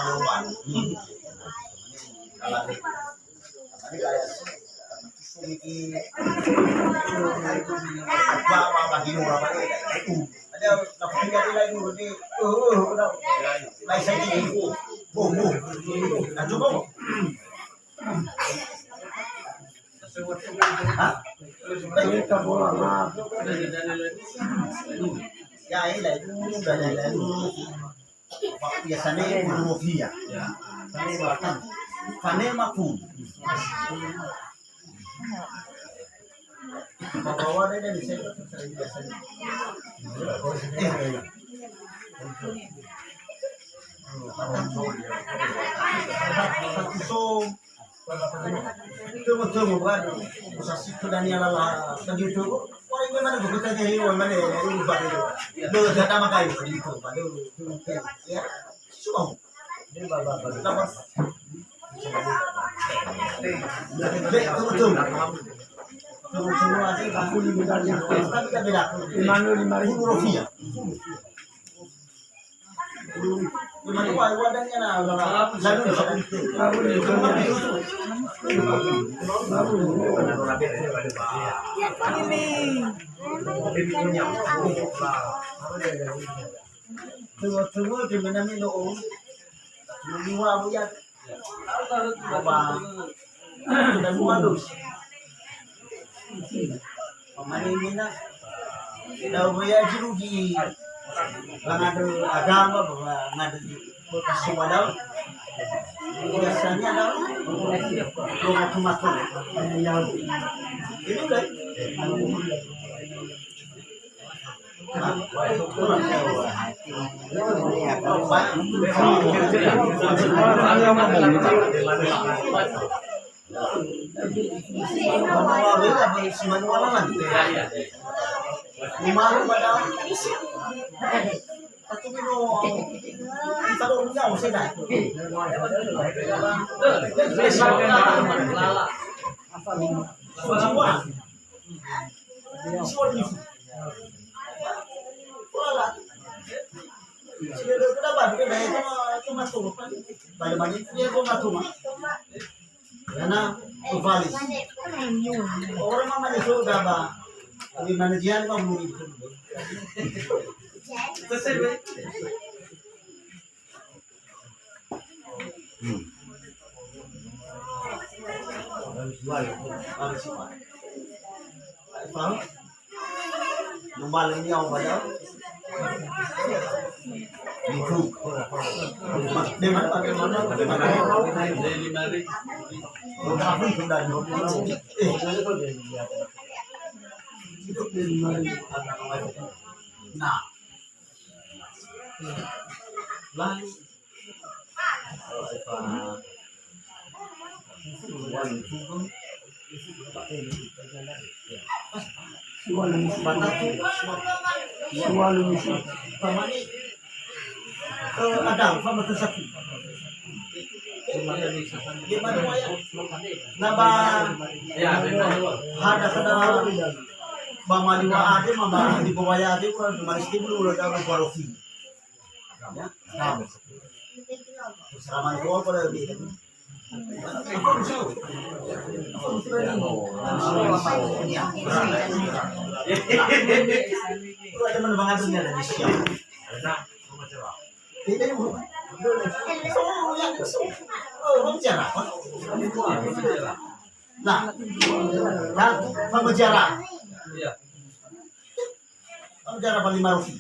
kaluan. Kalau ini kayak sumiki apa bagi berapa itu ada napakinggan nila itu di may sa ibu bubu nanti po ya ini itu dari biasanya filosofia Fanema pun bawa dari saya biasanya so tunggu kan usah situ dan yang lala tadi itu orang yang mana buku tadi orang mana ini pada itu data makai itu pada ya semua ini bapak tunggu aja kamu di bedanya tapi tak beda 5.000 rupiah gimana wadahnya nah lalu tunggu di mana minum minum ya apa dan modus pemanimina daw ya jirugi ngadu agama bahwa ngadu semua daw biasanya daw rumah tumatun ini kan karena kembali orang mama itu udah bah di manajemen kamu itu lumayan ini yang banyak itu nah lalu ada sama tersakit gimana ya naba ada kada mama liwa ade mama di bawah ade ko mesti dulu ada barofi ya selama itu pada itu ada menebangan dunia dan siapa ini nah, pengejaran, pengejaran paling marufi.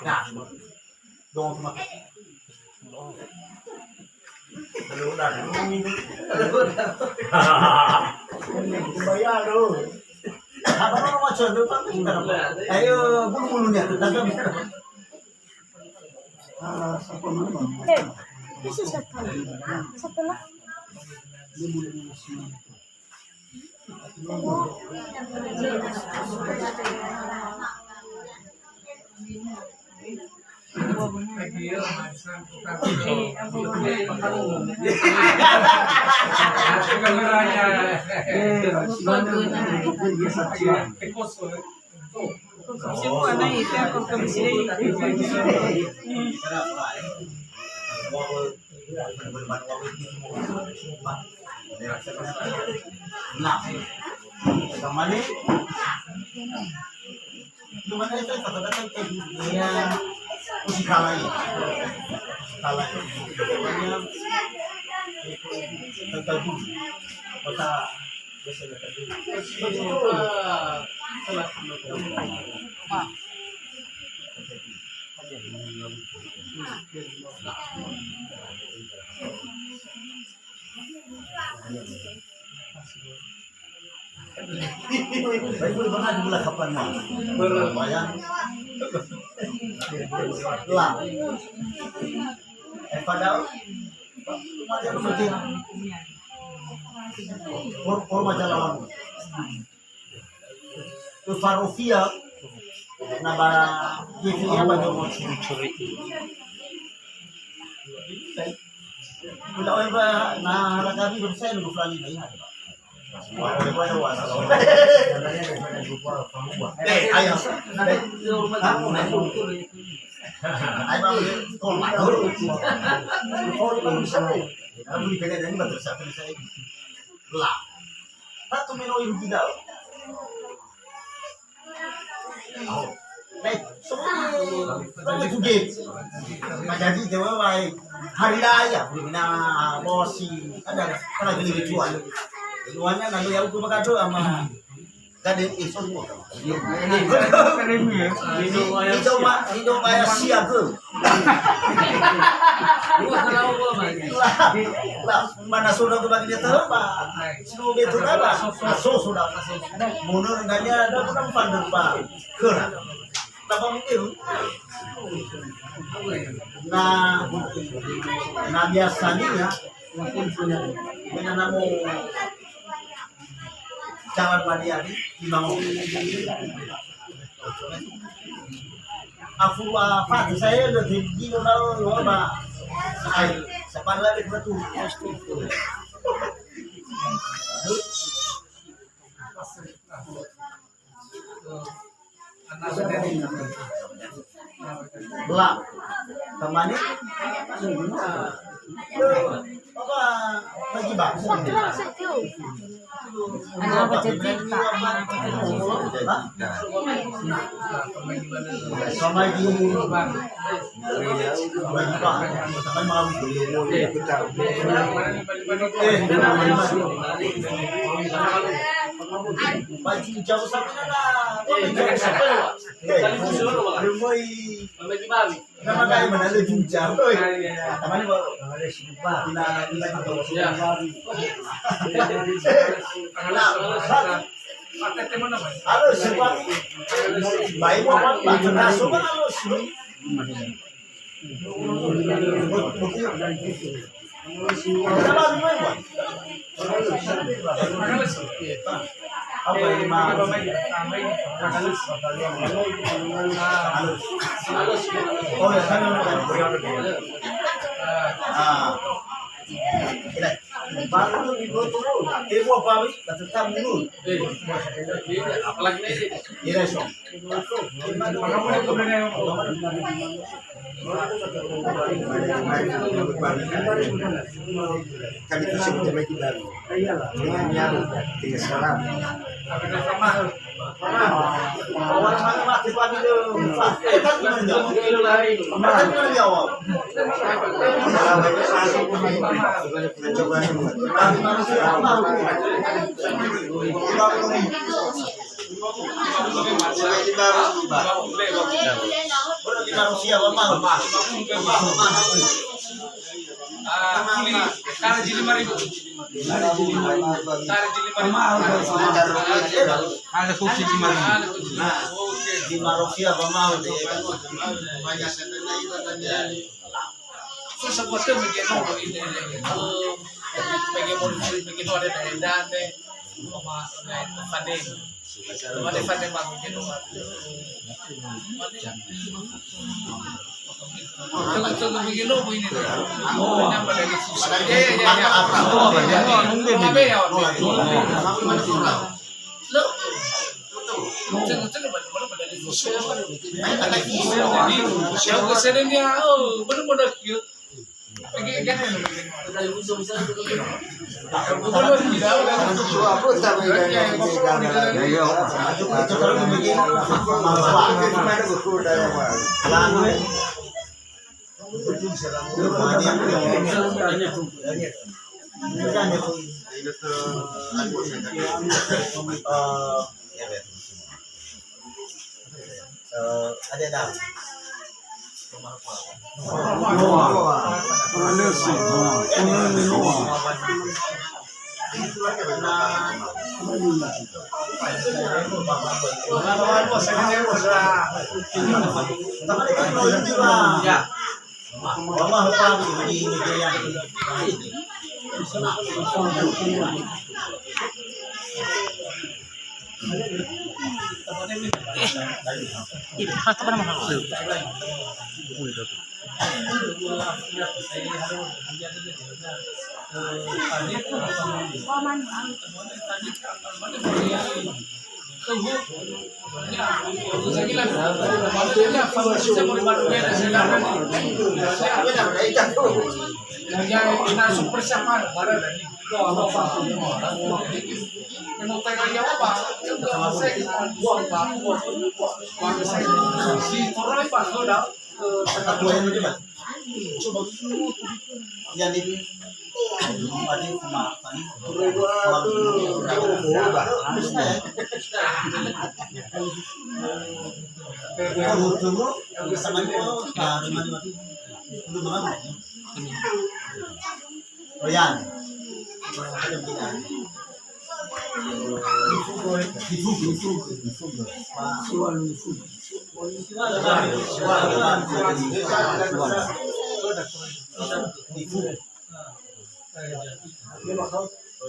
Nah, dong cuma. Bayar dulu. Apa nama macam tu? Ayo bulu-bulunya, dagang. Bisa satu lah. Semua naik aku ke sini. Nah, kembali gimana itu kata-kata dia uji kalanya namanya tertentu kota biasa tertentu baik boleh banget di belah kapan mah berbayang lah padahal lumayan penting por majalah itu Farofia nama GVA pada mencuri udah apa nah kami berusaha nunggu pelani bayar ayo jadi dewa baik hari raya na bosi ada kalau beli jual jualnya lalu ya aku makado sama kadang semua itu maya siaga lah mana sudah kembali dia tahu pak semua itu apa so sudah mundur enggaknya ada pun pandang pak kerana apa mungkin nah biasanya dengan namu jalan Madiani di mau aku apa saya udah tinggi udah pak air siapa lagi betul belak temani apa lagi bang Ano ba cerita? sama di baju jauh sampai nama kayak mana ada jujur, teman halo siapa? Baik apa? Masuk kan halo sini. Apa yang mau? Oh, ya sana. Baru digotoh, ibu apa wi? Tetap dulu. Apalagi ini. Iya, so. Kami itu sebutnya baik baru. Dengan yang tiga sekarang. Orang mana mati pagi tu? Kan mana jawab? Kan mana jawab? Coba di manusia apa? Taruh di 5.000. Ada kursi 5.000. Di manusia apa mau deh? Sa kwarto may gano'n ko ini may gano'n ada dati mga fade bago gano'n ito may gano'n mo ini Siapa kesennya? Oh, benar-benar cute. Lagi kan? Suapo tapi kan Ayo, itu kalau bikin ada dah.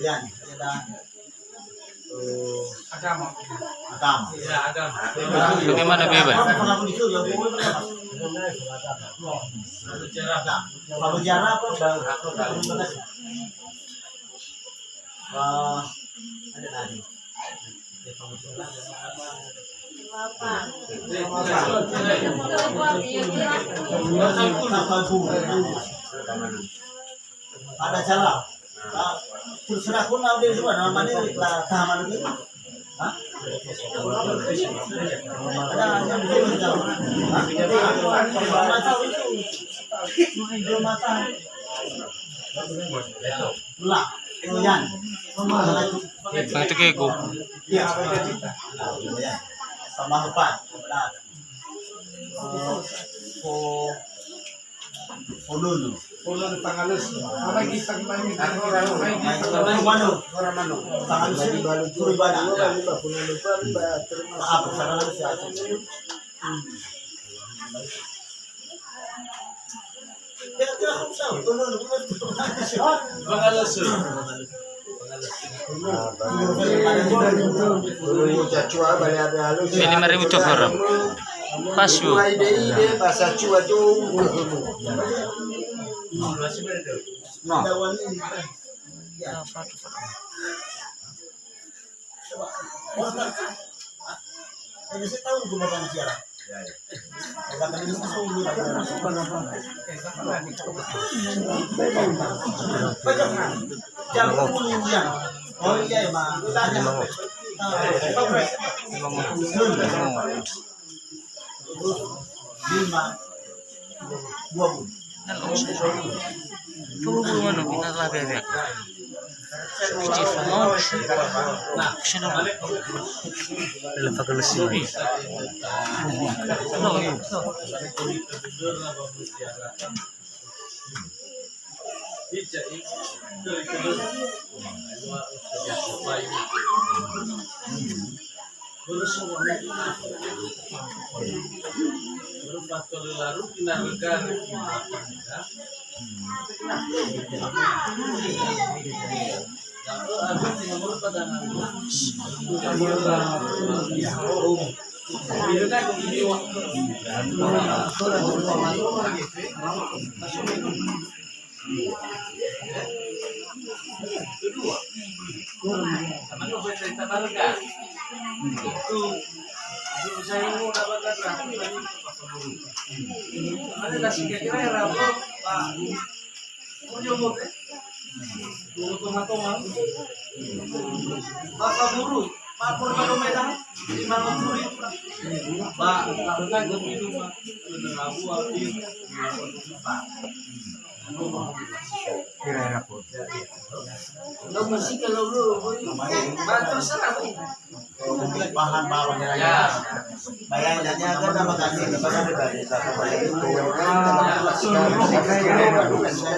Yang ini agama. Bagaimana bebas? Kalau jarak apa? Ada tadi. Ada jalan. Terserah pun ada juga namanya tahanan itu. Hah? Ada yang belum jalan. Mata itu. Belum mata. Ulah. Kemudian. Itu kego. Iya. Tambah 4. Ululu. Ulun Pangalus. Apa kita main? Mano. Tangan sini balu turibana. Maaf, salah saya. Kira-kira aku tahu. Pangalas. Ini 5.000 cokor. Pas bu. Bahasa cua tuh. Saya tahu gunakan siaran. Oh iya emang. Ano, pinalabi yan. Chief, ano? Sino ba? Wala pa kalusin. Itu saya mau dapat ada nasi kira-kira ya rapo Pak. Mau jomot ya? Dulu tengah-tengah. Maka buru, lapor ke Medan, di mana buru Pak, lakukan itu Pak. Sudah labu habis. Kira rapor. Lo masih kalau lu, terserah. bahan bawang ya. Bayangannya kan nama kasih kepada dari satu bayan itu.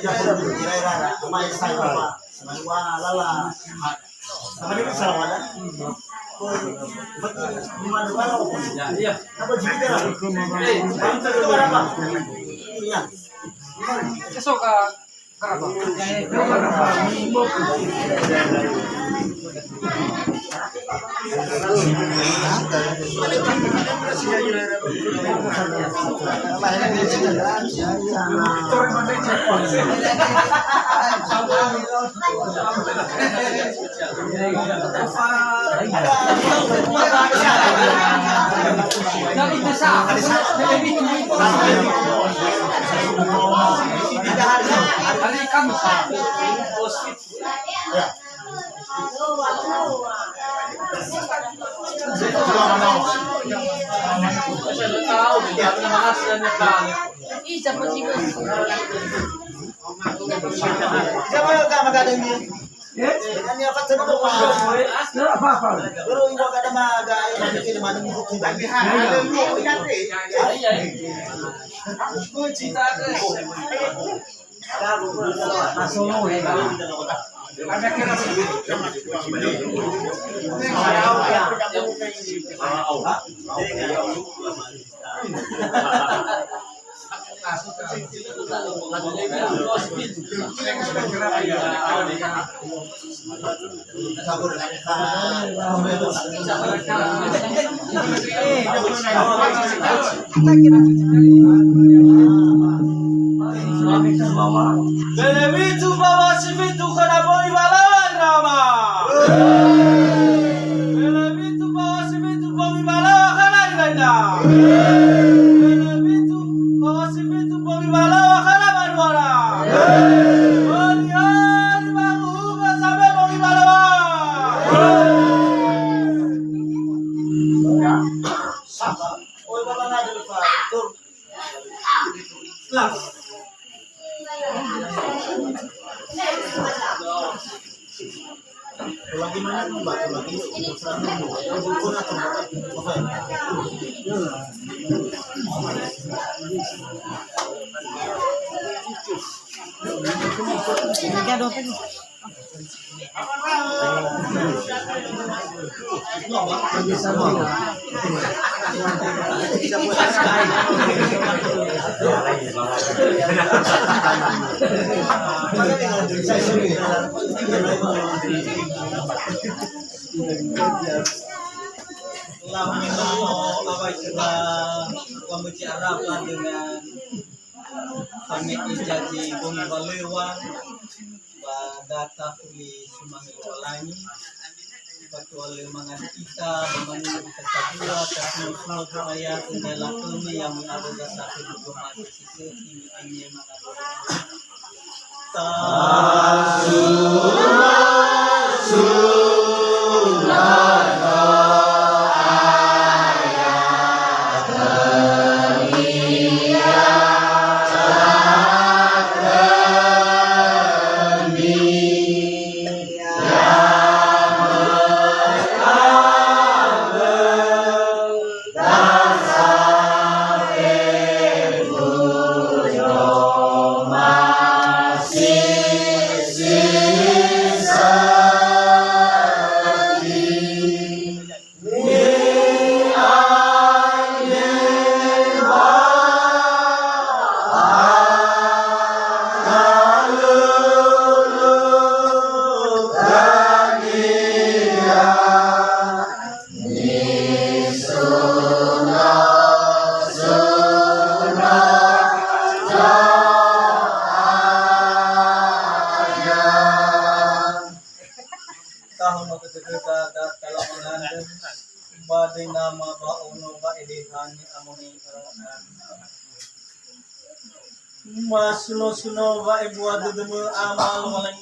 Kira-kira mai saya semua lala. Sama ini sama ada. Gimana kalau? Iya. Apa juga? Bangsa itu berapa? Iya. Esok berapa? Belebitu bawa sibitu kana boni balai rama. Belebitu bawa sibitu boni balai kana ganda. Belebitu bawa sibitu boni balai kana manwara. Bonian bangu sampai boni balai. Oi baba ngadu Pak. Tur. Lah. Lagi mana tuh Mbak? Lagi bukan atau apa? Pembicaraan dengan kami jadi bumi balewang data kuli sumangil walani patuale mga kita memenuhi kesatuan terus supaya kendala kami yang mengalir sa diplomasi ini tahun waktu itu kalau mengantar nama ba uno ba edihan amoni mas suno ba ibuat demo amal walangi